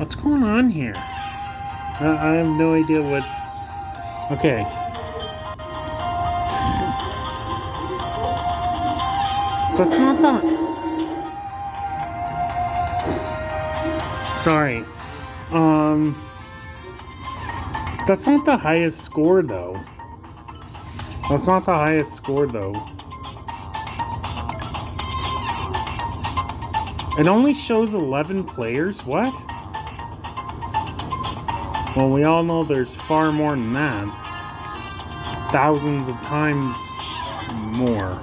What's going on here? I have no idea what... Okay. That's not that... Sorry. That's not the highest score, though. That's not the highest score, though. It only shows 11 players? What? Well, we all know there's far more than that. Thousands of times more.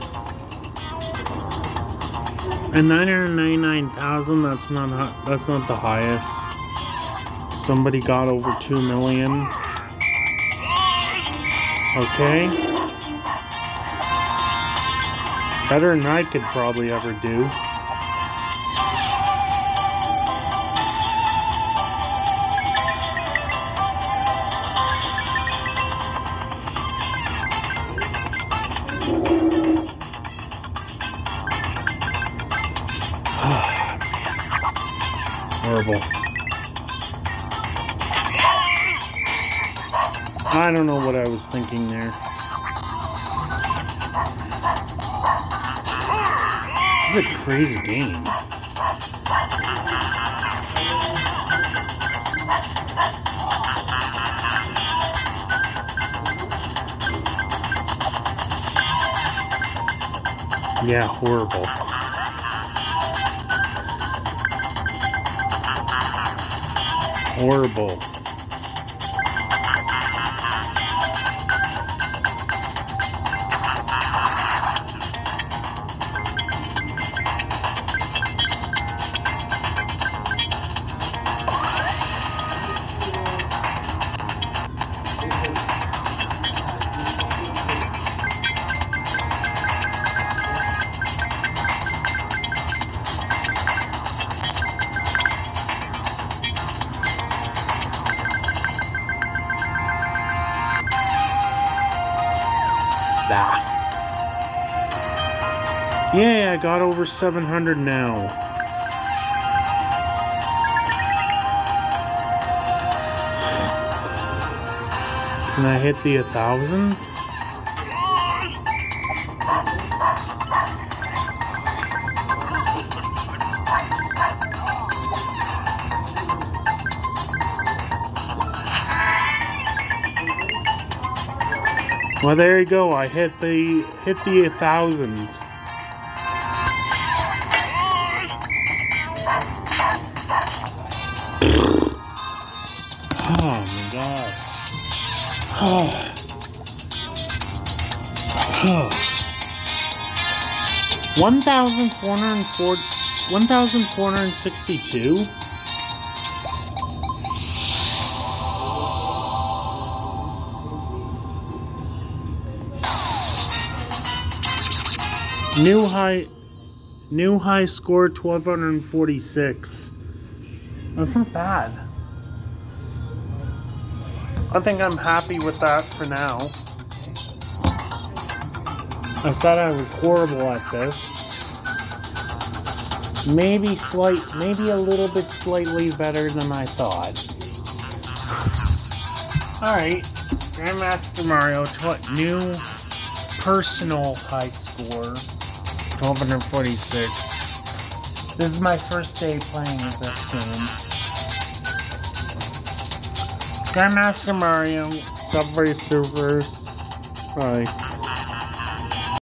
And 999,000, that's not the highest. Somebody got over 2 million. Okay. Better than I could probably ever do. Horrible. I don't know what I was thinking there. This is a crazy game. Yeah, horrible. Horrible. Yeah, I got over 700 now. Can I hit the 1,000? Well, there you go. I hit the 1,000. Oh my god. Oh. 1,462? New high score 1,246. That's not bad. I think I'm happy with that for now. I said I was horrible at this. Maybe a little bit slightly better than I thought. Alright, Grandmaster Mario, new personal high score, 1,246. This is my first day playing with this game. Grandmaster Mario, Subway Surfers. Bye.